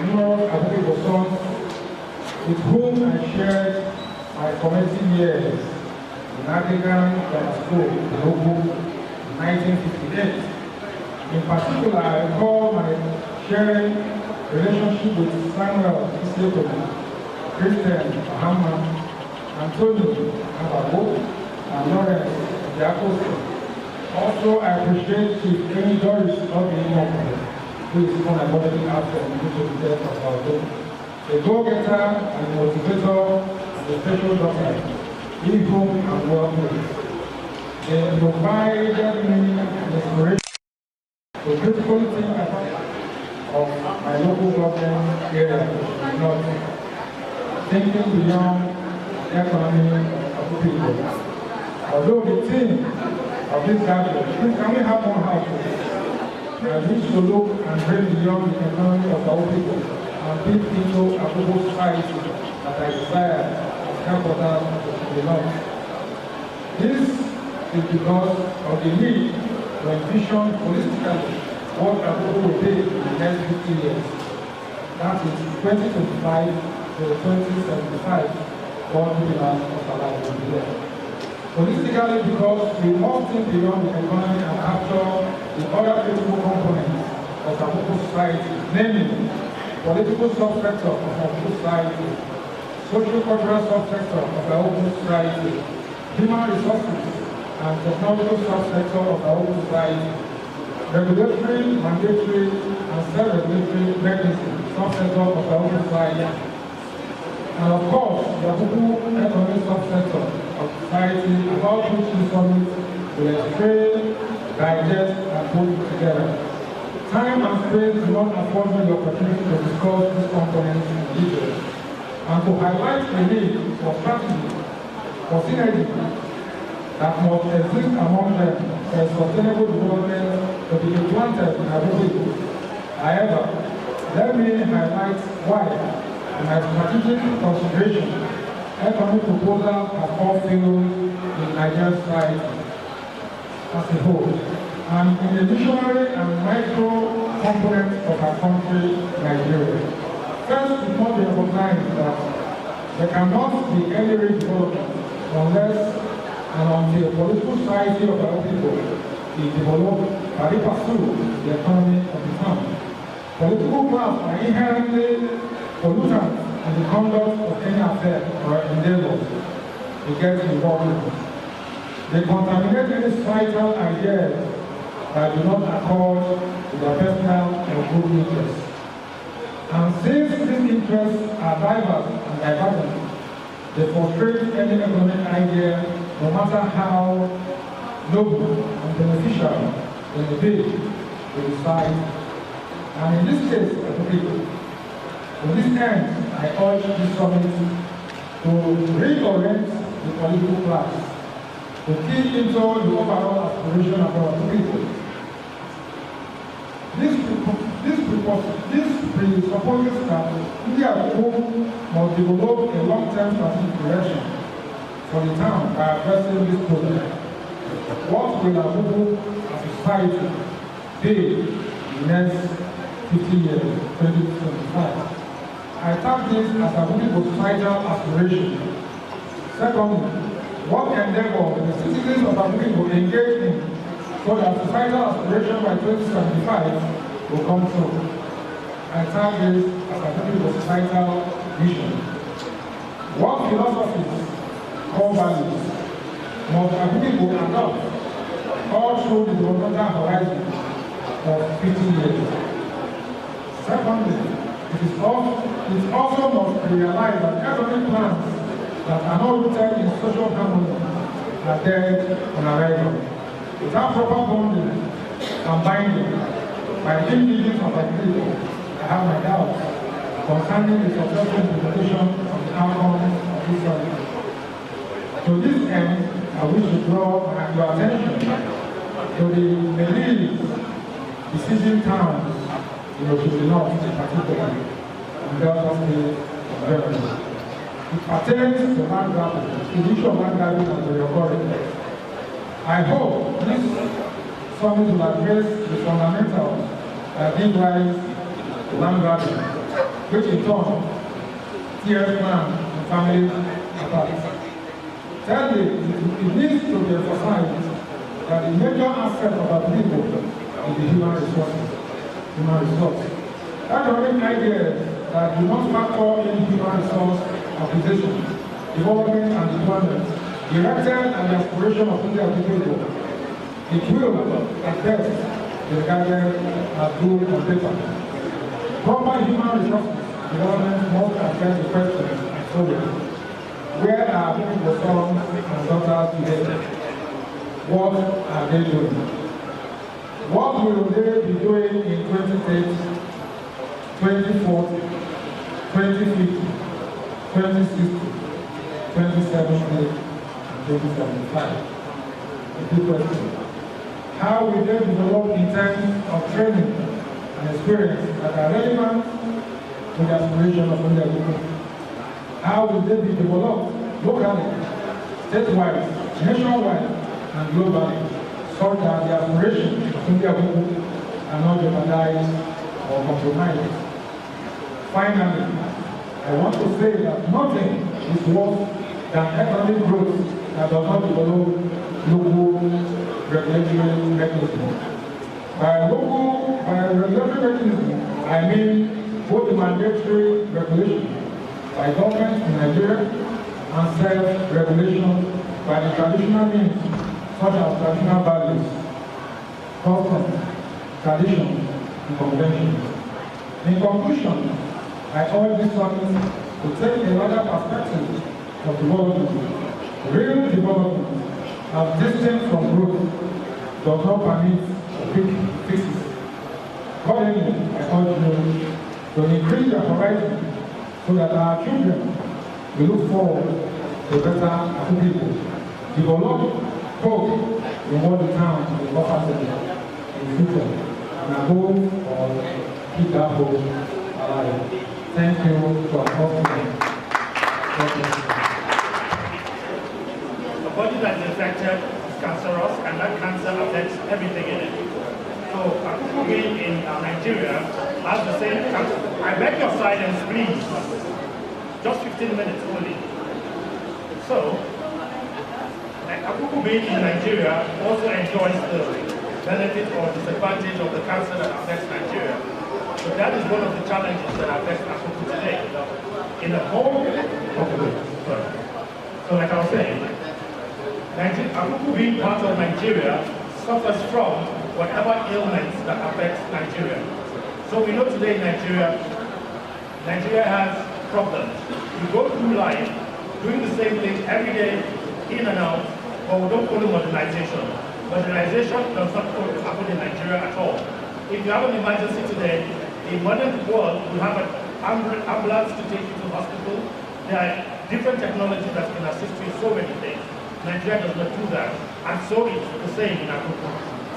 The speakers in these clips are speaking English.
numerous Akuku sons with whom I shared my formative years in Anglican Grammar School in Akuku in 1958. In particular, I recall my sharing relationship with Samuel Isekobi, Christian Muhammad, Antonio Abago, and Lawrence the Apostle. Also, I appreciate Chief Kenny Doris of the Imoku, who is unavoidably absent due to the death of our daughter. A go-getter and motivator and a special doctor, in whom I'm well pleased. They provided me inspiration to critically think of my local government area, not thinking beyond the economy of the people. Although the theme of this gathering, can we have more houses? I wish to look and dream beyond the economy of our people and build into a global society that I desire as headquarters to the north. This is because of the need to envision holistically what Akuku will be in the next 50 years. That is 2025 to 2075, God will us of alive will be there. Holistically, because we must think beyond the economy and capture the other critical components of Akuku society, namely political subsector of Akuku society, social-cultural subsector of Akuku society, human resources and technological subsector of Akuku society, regulatory, mandatory, and self-regulatory mechanism subsector of Akuku society, and of course, the Akuku economic subsector of society about which the summit will explain, digest, and put together. Time and space do not afford me the opportunity to discuss these components in detail, and to highlight the need for strategy, for synergy, that must exist among them for sustainable development to be implanted in our people. However, let me highlight why, in my strategic consideration, economic proposals have all failed in Nigerian society as a whole, and in the visionary and micro components of our country, Nigeria. First, it must be recognized that there cannot be any real development unless and until the political society of our people is developed by the pursuit of the economy of the town. Political class are inherently pollutants in the conduct of any affair or endeavors to get involved in. They contaminate any societal ideas that do not accord with their personal or group interests. And since these interests are diverse and divergent, they frustrate any economic idea, no matter how noble and beneficial they may be to the society. And in this case, of the people, to this end, I urge this summit to reorient the political class, to key into the overall aspiration of our people. This presupposes that India must develop a long-term strategic direction for the town by addressing this problem. What will Akuku as a society be in the next 50 years, 2025? I tag this as Akuku societal aspiration. Secondly, what endeavor the citizens of Akuku engage in so that societal aspiration by 2075 will come true. I tag this as Akuku societal vision. What philosophies, core values, must Akuku adopt all through the developmental horizon of 50 years? Secondly, it also must be realized that economic plans that are not rooted in social harmony are dead on arrival. Without proper bonding and binding by the individuals of our people, I have my doubts concerning the successful implementation of the outcomes of this summit. To this end, I wish to draw your attention to the Belize besieging towns in the north, in particular, and Delta State of Germany. It pertains to land grabbing, the issue of land grabbing and the authority. I hope this summit will address the fundamentals that give rise to land grabbing which in turn tears man and family apart. Thirdly, it needs to be emphasized that the major aspect of our people is the human resource. That running idea that we must factor in human resource acquisition, development and deployment, directed at the aspiration of India people. It will, at best, be regarded as good on paper. Proper human resources development must address the question as follows. Where are people's sons and daughters today? What are they doing? What will they be doing in 2030, 2040, 2050, 2060, 2070, and 2075? A good question. How will they develop in terms of training and experience that are relevant to the aspiration of India people? How will they be developed locally, statewide, nationwide, and globally, so that the aspiration of India people are not jeopardized or compromised? Finally, I want to say that nothing is worse than economic growth that does not develop local regulatory mechanisms. By regulatory mechanism, I mean both the mandatory regulation by government in Nigeria and self-regulation by the traditional means such as traditional values, customs, traditions, and conventions. In conclusion, I urge this summit to take a larger perspective of development. Real development, as distinct from growth, does not permit quick fixes. Accordingly, I urge you to increase your horizon so that our children will look forward to better Akuku people. Develop hope in what the town will offer to them in the future. And above all, keep that hope alive. Thank you for listening. A body that is infected is cancerous, and that cancer affects everything in it. So, Akuku in Nigeria has the same cancer. I beg your silence, please. Just 15 minutes only. So, Akuku in Nigeria also enjoys the benefit or disadvantage of the cancer that affects Nigeria. So that is one of the challenges that affects Akuku today. In the whole, so like I was saying, Akuku being part of Nigeria suffers from whatever ailments that affects Nigeria. So we know today in Nigeria has problems. We go through life doing the same thing every day, in and out, but we don't follow modernization. Modernization does not happen in Nigeria at all. If you have an emergency today, in modern world, you have an ambulance to take you to the hospital. There are different technologies that can assist you in so many things. Nigeria does not do that, and so it's the same in Akuku.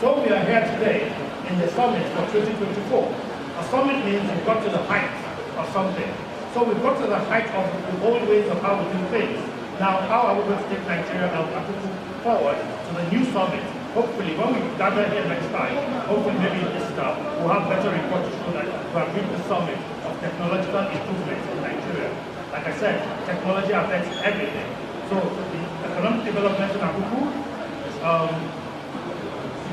So we are here today in the summit for 2024. A summit means we've got to the height of something. So we've got to the height of the old ways of how we do things. Now, how are we going to take Nigeria and Akuku forward to the new summit? Hopefully, when we gather here next time, hopefully maybe in this stuff, we'll have better report to show that we have reached the summit of technological improvement in Nigeria. Like I said, technology affects everything. So the economic development in Akuku,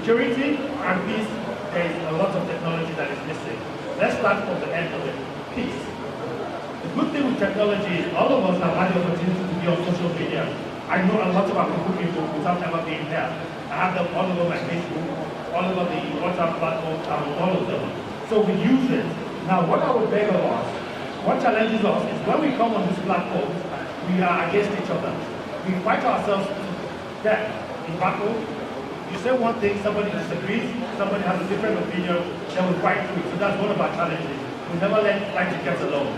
security and peace, there is a lot of technology that is missing. Let's start from the end of it. Peace. The good thing with technology is all of us have had the opportunity to be on social media. I know a lot of Akuku people without ever being here. I have them all over my Facebook, all over the WhatsApp platform, all of them. So we use it. Now what I would beg of us, what challenges us is when we come on these platforms, we are against each other. We fight ourselves to death in battle. You say one thing, somebody disagrees, somebody has a different opinion, then we fight through it. So that's one of our challenges. We never like to get along.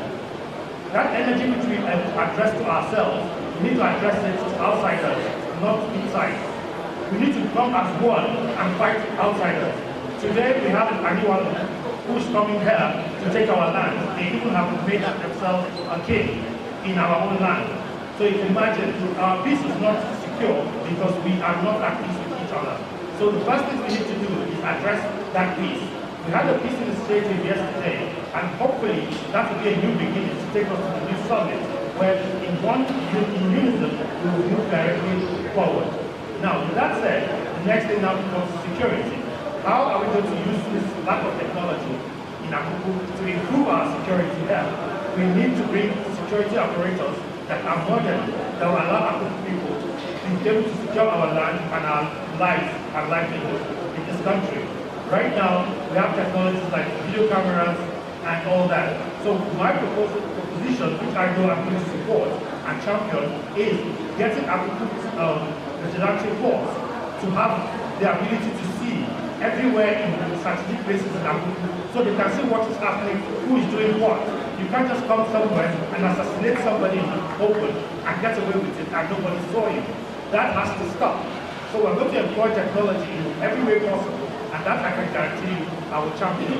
That energy which we address to ourselves, we need to address it to outsiders, not inside. We need to come as one and fight outsiders. Today we have anyone who is coming here to take our land. They even have made themselves a king in our own land. So you can imagine, our peace is not secure because we are not at peace with each other. So the first thing we need to do is address that peace. We had a peace initiative yesterday And hopefully, that will be a new beginning to take us to the new summit, where in unison, we will move directly forward. Now, with that said, the next thing now becomes security. How are we going to use this lack of technology in Akuku to improve our security here? We need to bring security operators that are modern, that will allow Akuku people to be able to secure our land and our lives and livelihood in this country. Right now, we have technologies like video cameras and all that. So my proposition, which I know I'm going to support and champion, is getting Akuku vigilante force to have the ability to see everywhere in the strategic places in Akuku, so they can see what is happening, who is doing what. You can't just come somewhere and assassinate somebody in the open and get away with it and nobody saw you. That has to stop. So we're going to employ technology in every way possible, and that I can guarantee you I will champion.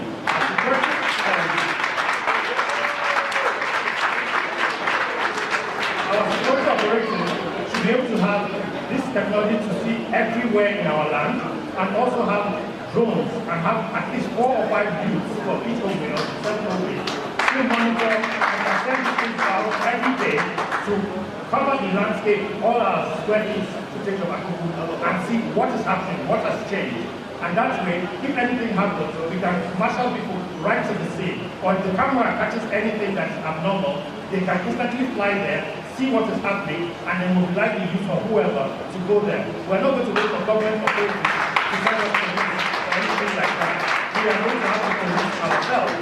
Our security operations should be able to have this technology to see everywhere in our land, and also have drones and have at least 4 or 5 views for each OWA or 7 OWA to monitor and can send things out every day to cover the landscape, all our square feet to take of Akuku, and see what is happening, what has changed. And that way, if anything happens, we can marshal people right to the scene. Or if the camera catches anything that is abnormal, they can instantly fly there, see what is happening, and then mobilize the youth or whoever to go there. We're not going to wait for government authorities to send us police or anything like that. We are going to have to police ourselves.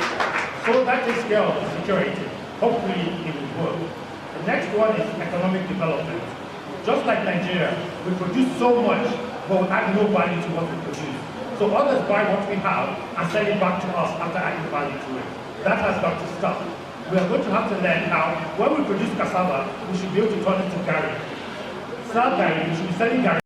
So that takes care of the security. Hopefully it will work. The next one is economic development. Just like Nigeria, we produce so much, but we add no value to what we produce. So others buy what we have and sell it back to us after adding value to it. That has got to stop. We are going to have to learn how, when we produce cassava, we should be able to turn it to gari. Sell gari, we should be selling gari.